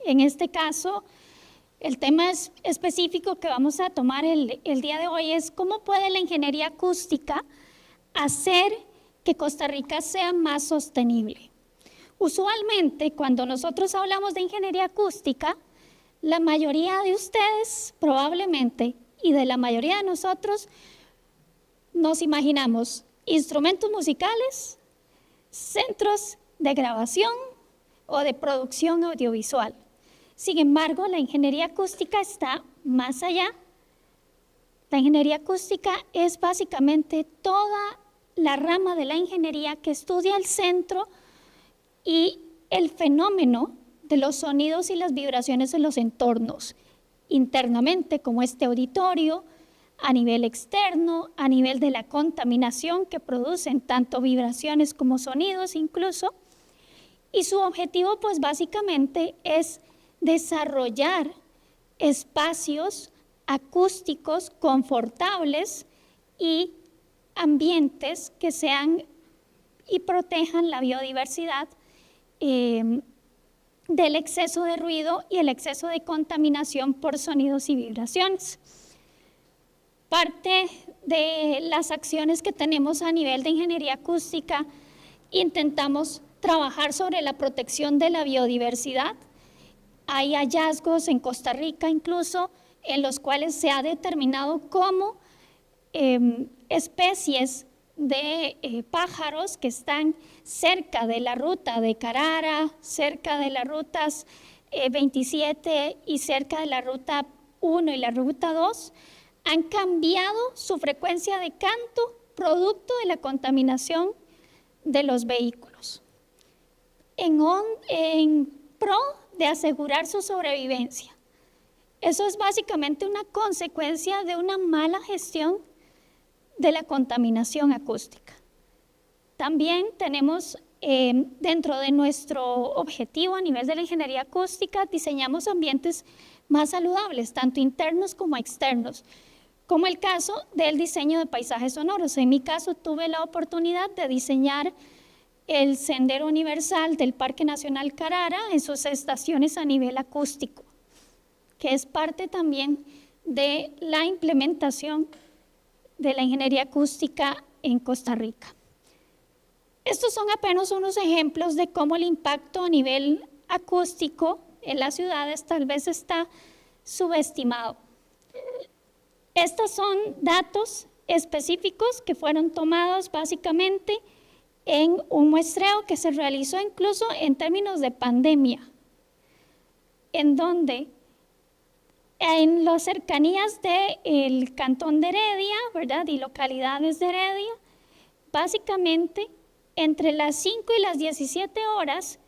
En este caso, el tema específico que vamos a tomar el día de hoy es cómo puede la ingeniería acústica hacer que Costa Rica sea más sostenible. Usualmente, cuando nosotros hablamos de ingeniería acústica, la mayoría de ustedes probablemente y de la mayoría de nosotros nos imaginamos instrumentos musicales, centros de grabación o de producción audiovisual. Sin embargo, la ingeniería acústica está más allá. La ingeniería acústica es básicamente toda la rama de la ingeniería que estudia el centro y el fenómeno de los sonidos y las vibraciones en los entornos, internamente como este auditorio, a nivel externo, a nivel de la contaminación que producen tanto vibraciones como sonidos incluso. Y su objetivo pues básicamente es desarrollar espacios acústicos confortables y ambientes que sean y protejan la biodiversidad del exceso de ruido y el exceso de contaminación por sonidos y vibraciones. Parte de las acciones que tenemos a nivel de ingeniería acústica, intentamos trabajar sobre la protección de la biodiversidad. Hay hallazgos en Costa Rica incluso en los cuales se ha determinado cómo especies de pájaros que están cerca de la ruta de Carara, cerca de las rutas 27 y cerca de la ruta 1 y la ruta 2, han cambiado su frecuencia de canto producto de la contaminación de los vehículos, en pro de asegurar su sobrevivencia. Eso es básicamente una consecuencia de una mala gestión de la contaminación acústica. También tenemos dentro de nuestro objetivo a nivel de la ingeniería acústica, diseñamos ambientes más saludables, tanto internos como externos, como el caso del diseño de paisajes sonoros. En mi caso tuve la oportunidad de diseñar el Sendero Universal del Parque Nacional Carara en sus estaciones a nivel acústico, que es parte también de la implementación de la ingeniería acústica en Costa Rica. Estos son apenas unos ejemplos de cómo el impacto a nivel acústico en las ciudades tal vez está subestimado. Estos son datos específicos que fueron tomados básicamente en un muestreo que se realizó incluso en términos de pandemia, en donde en las cercanías del cantón de Heredia, ¿verdad? Y localidades de Heredia, básicamente entre las 5 y las 17 horas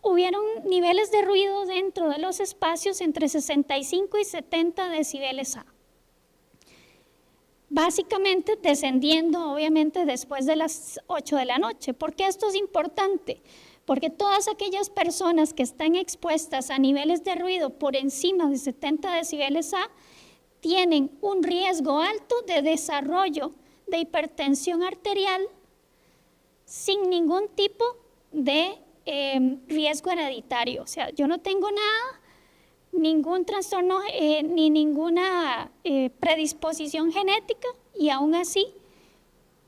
hubieron niveles de ruido dentro de los espacios entre 65 y 70 decibeles A. Básicamente descendiendo obviamente después de las 8 de la noche. ¿Por qué esto es importante? Porque todas aquellas personas que están expuestas a niveles de ruido por encima de 70 decibeles A tienen un riesgo alto de desarrollo de hipertensión arterial sin ningún tipo de riesgo hereditario. O sea, yo no tengo nada, ningún trastorno ni ninguna predisposición genética y aún así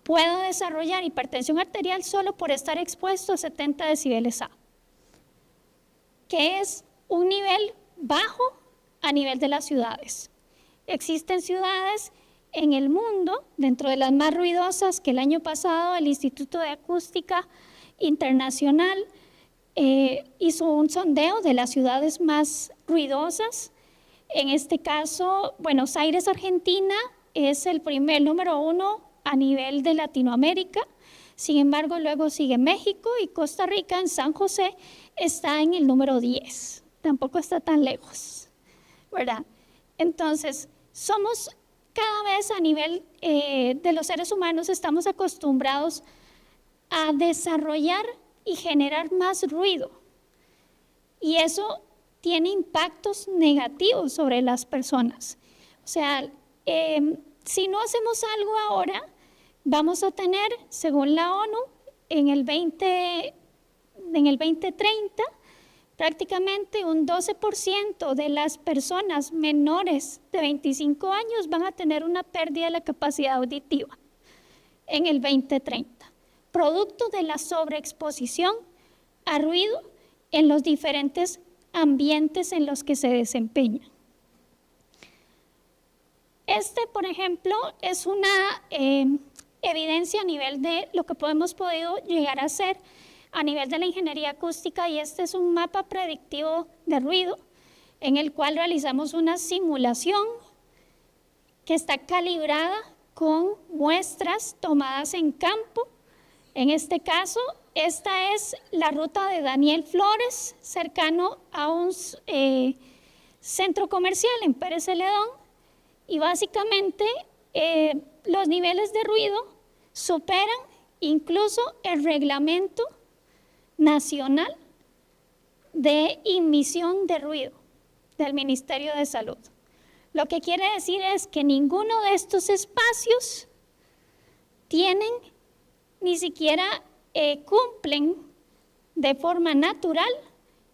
puedo desarrollar hipertensión arterial solo por estar expuesto a 70 decibeles A, que es un nivel bajo a nivel de las ciudades. Existen ciudades en el mundo, dentro de las más ruidosas, que el año pasado el Instituto de Acústica Internacional hizo un sondeo de las ciudades más ruidosas. En este caso, Buenos Aires, Argentina, es el número 1 a nivel de Latinoamérica. Sin embargo, luego sigue México y Costa Rica en San José está en el número 10. Tampoco está tan lejos, ¿verdad? Entonces, somos cada vez a nivel de los seres humanos estamos acostumbrados a desarrollar y generar más ruido. Y eso tiene impactos negativos sobre las personas. O sea, si no hacemos algo ahora, vamos a tener, según la ONU, en el 2030, prácticamente un 12% de las personas menores de 25 años van a tener una pérdida de la capacidad auditiva en el 2030, producto de la sobreexposición a ruido en los diferentes ambientes en los que se desempeñan. Por ejemplo, es una evidencia a nivel de lo que hemos podido llegar a hacer a nivel de la ingeniería acústica, y este es un mapa predictivo de ruido en el cual realizamos una simulación que está calibrada con muestras tomadas en campo. En este caso, esta es la ruta de Daniel Flores, cercano a un centro comercial en Pérez Celedón, y básicamente los niveles de ruido superan incluso el reglamento nacional de emisión de ruido del Ministerio de Salud. Lo que quiere decir es que ninguno de estos espacios tienen, ni siquiera cumplen de forma natural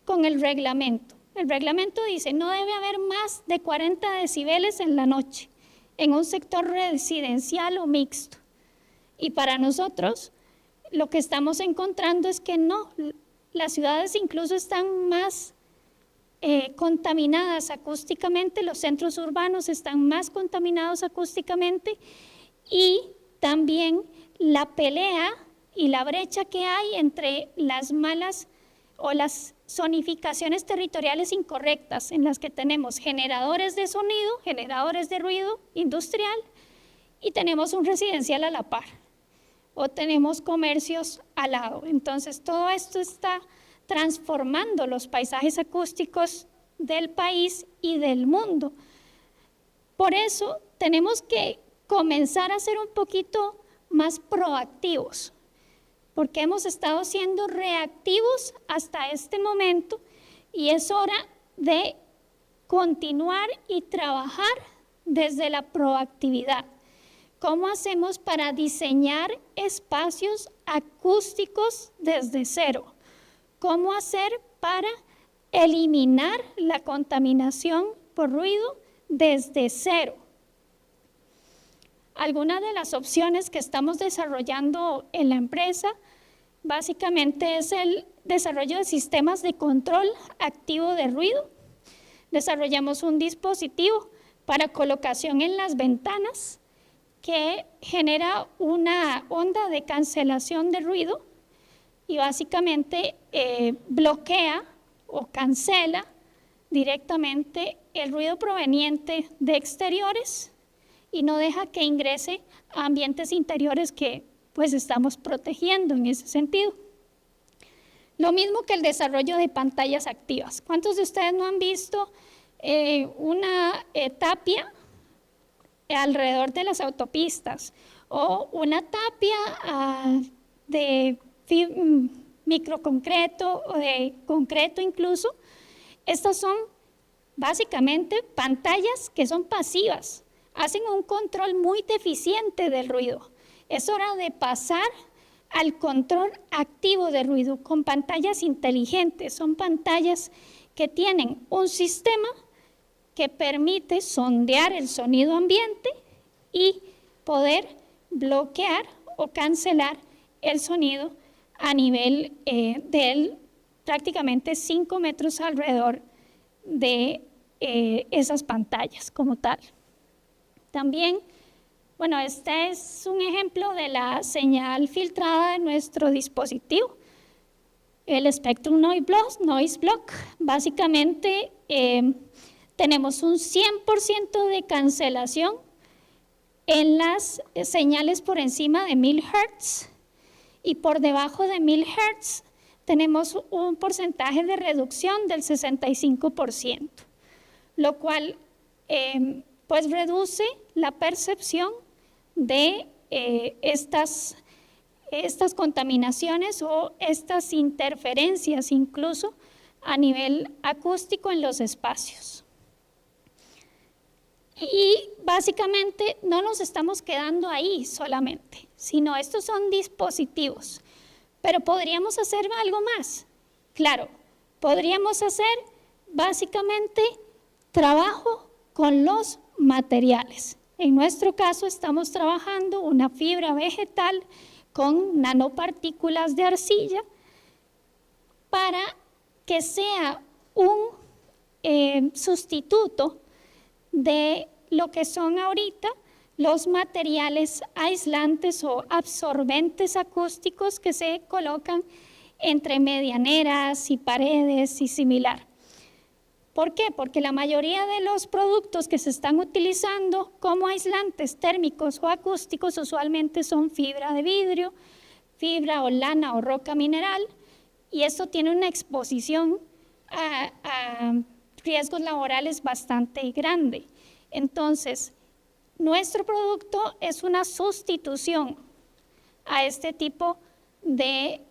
con el reglamento. El reglamento dice no debe haber más de 40 decibeles en la noche en un sector residencial o mixto. Y para nosotros lo que estamos encontrando es que no, las ciudades incluso están más contaminadas acústicamente, los centros urbanos están más contaminados acústicamente, y también la pelea y la brecha que hay entre las malas o las zonificaciones territoriales incorrectas en las que tenemos generadores de sonido, generadores de ruido industrial, y tenemos un residencial a la par, o tenemos comercios al lado. Entonces todo esto está transformando los paisajes acústicos del país y del mundo. Por eso tenemos que comenzar a ser un poquito más proactivos, porque hemos estado siendo reactivos hasta este momento, y es hora de continuar y trabajar desde la proactividad. ¿Cómo hacemos para diseñar espacios acústicos desde cero? ¿Cómo hacer para eliminar la contaminación por ruido desde cero? Algunas de las opciones que estamos desarrollando en la empresa básicamente es el desarrollo de sistemas de control activo de ruido. Desarrollamos un dispositivo para colocación en las ventanas que genera una onda de cancelación de ruido y básicamente bloquea o cancela directamente el ruido proveniente de exteriores y no deja que ingrese a ambientes interiores que pues estamos protegiendo en ese sentido. Lo mismo que el desarrollo de pantallas activas. ¿Cuántos de ustedes no han visto una tapia alrededor de las autopistas o una tapia de microconcreto o de concreto incluso? Estas son básicamente pantallas que son pasivas, hacen un control muy deficiente del ruido. Es hora de pasar al control activo de ruido con pantallas inteligentes. Son pantallas que tienen un sistema que permite sondear el sonido ambiente y poder bloquear o cancelar el sonido a nivel de prácticamente 5 metros alrededor de esas pantallas como tal. También, bueno, este es un ejemplo de la señal filtrada de nuestro dispositivo, el Spectrum Noise Block. Básicamente tenemos un 100% de cancelación en las señales por encima de 1000 Hz y por debajo de 1000 Hz tenemos un porcentaje de reducción del 65%, lo cual pues reduce la percepción de estas contaminaciones o estas interferencias incluso a nivel acústico en los espacios. Y básicamente no nos estamos quedando ahí solamente, sino estos son dispositivos. Pero podríamos hacer algo más. Claro, podríamos hacer básicamente trabajo con los materiales. En nuestro caso estamos trabajando una fibra vegetal con nanopartículas de arcilla para que sea un sustituto de lo que son ahorita los materiales aislantes o absorbentes acústicos que se colocan entre medianeras y paredes y similar. ¿Por qué? Porque la mayoría de los productos que se están utilizando como aislantes térmicos o acústicos usualmente son fibra de vidrio, fibra o lana o roca mineral, y esto tiene una exposición a riesgos laborales bastante grande. Entonces, nuestro producto es una sustitución a este tipo de,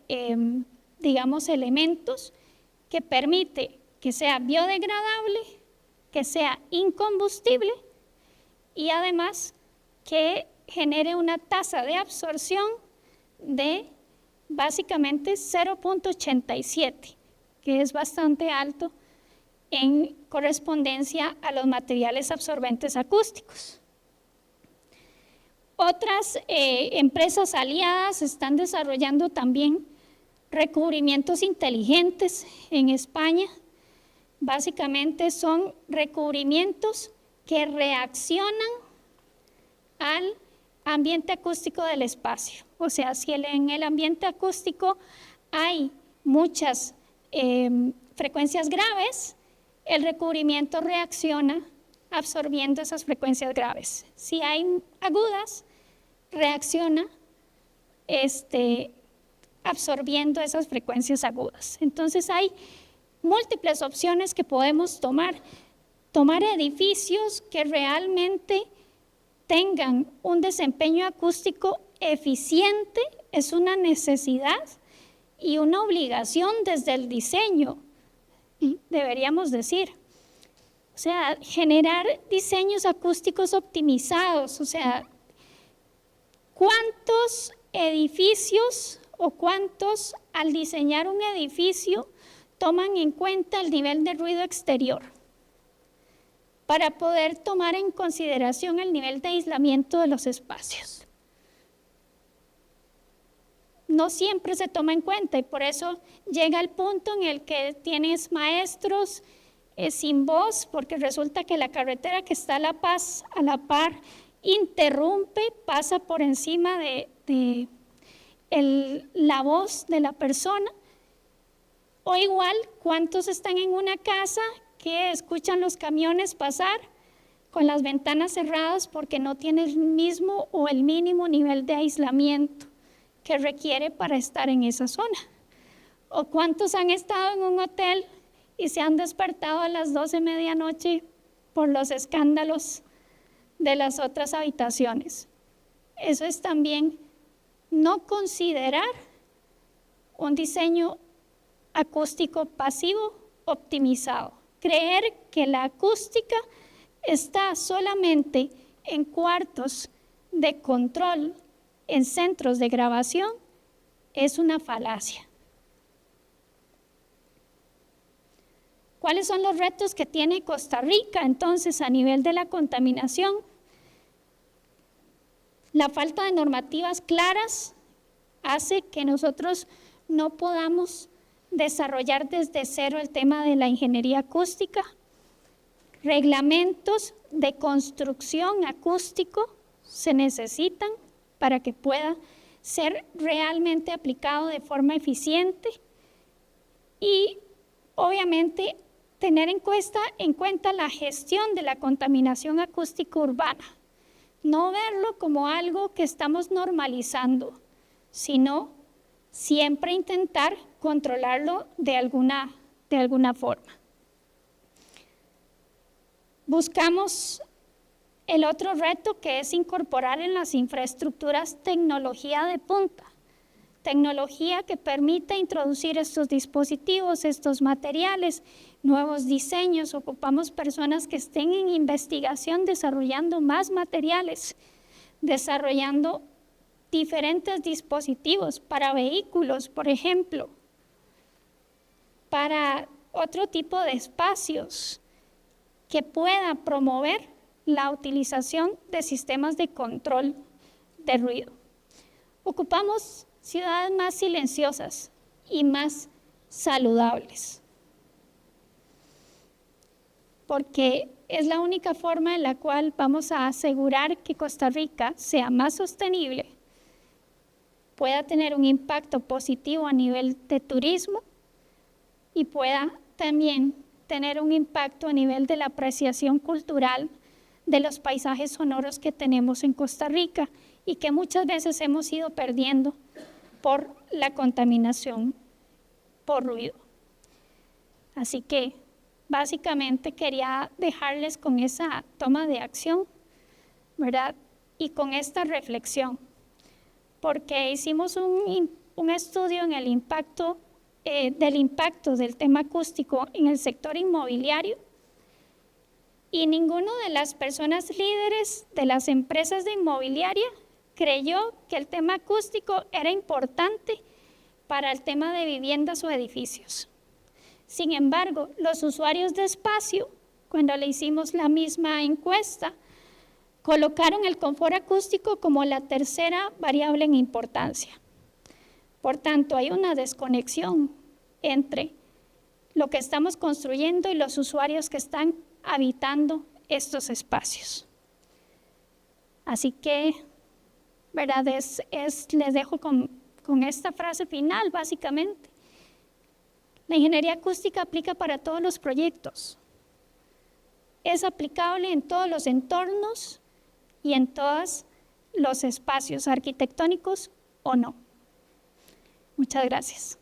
digamos, elementos que permite que sea biodegradable, que sea incombustible y además que genere una tasa de absorción de básicamente 0.87, que es bastante alto en correspondencia a los materiales absorbentes acústicos. Otras empresas aliadas están desarrollando también recubrimientos inteligentes en España. Básicamente son recubrimientos que reaccionan al ambiente acústico del espacio. O sea, si en el ambiente acústico hay muchas frecuencias graves, el recubrimiento reacciona absorbiendo esas frecuencias graves. Si hay agudas, reacciona absorbiendo esas frecuencias agudas. Entonces hay múltiples opciones que podemos tomar. Tomar edificios que realmente tengan un desempeño acústico eficiente es una necesidad y una obligación desde el diseño, deberíamos decir. O sea, generar diseños acústicos optimizados. O sea, ¿cuántos edificios o cuántos al diseñar un edificio toman en cuenta el nivel de ruido exterior para poder tomar en consideración el nivel de aislamiento de los espacios? No siempre se toma en cuenta y por eso llega el punto en el que tienes maestros sin voz, porque resulta que la carretera que está a la par interrumpe, pasa por encima de la voz de la persona. O igual, ¿cuántos están en una casa que escuchan los camiones pasar con las ventanas cerradas porque no tiene el mismo o el mínimo nivel de aislamiento que requiere para estar en esa zona? ¿O cuántos han estado en un hotel y se han despertado a las 12 de medianoche por los escándalos de las otras habitaciones? Eso es también no considerar un diseño acústico pasivo optimizado. Creer que la acústica está solamente en cuartos de control, en centros de grabación, es una falacia. ¿Cuáles son los retos que tiene Costa Rica entonces a nivel de la contaminación? La falta de normativas claras hace que nosotros no podamos desarrollar desde cero el tema de la ingeniería acústica. Reglamentos de construcción acústico se necesitan para que pueda ser realmente aplicado de forma eficiente y obviamente tener en cuenta la gestión de la contaminación acústica urbana. No verlo como algo que estamos normalizando, sino siempre intentar controlarlo de alguna forma. Buscamos el otro reto, que es incorporar en las infraestructuras tecnología de punta, tecnología que permita introducir estos dispositivos, estos materiales, nuevos diseños. Ocupamos personas que estén en investigación desarrollando más materiales, desarrollando diferentes dispositivos para vehículos, por ejemplo, para otro tipo de espacios que pueda promover la utilización de sistemas de control de ruido. Ocupamos ciudades más silenciosas y más saludables, porque es la única forma en la cual vamos a asegurar que Costa Rica sea más sostenible, pueda tener un impacto positivo a nivel de turismo y pueda también tener un impacto a nivel de la apreciación cultural de los paisajes sonoros que tenemos en Costa Rica y que muchas veces hemos ido perdiendo por la contaminación por ruido. Así que básicamente quería dejarles con esa toma de acción, ¿verdad? Y con esta reflexión, porque hicimos un estudio en el impacto del tema acústico en el sector inmobiliario y ninguna de las personas líderes de las empresas de inmobiliaria creyó que el tema acústico era importante para el tema de viviendas o edificios. Sin embargo, los usuarios de espacio, cuando le hicimos la misma encuesta, colocaron el confort acústico como la tercera variable en importancia. Por tanto, hay una desconexión entre lo que estamos construyendo y los usuarios que están habitando estos espacios. Así que, ¿verdad? Les dejo con esta frase final, básicamente. La ingeniería acústica aplica para todos los proyectos. Es aplicable en todos los entornos y en todos los espacios arquitectónicos o no. Muchas gracias.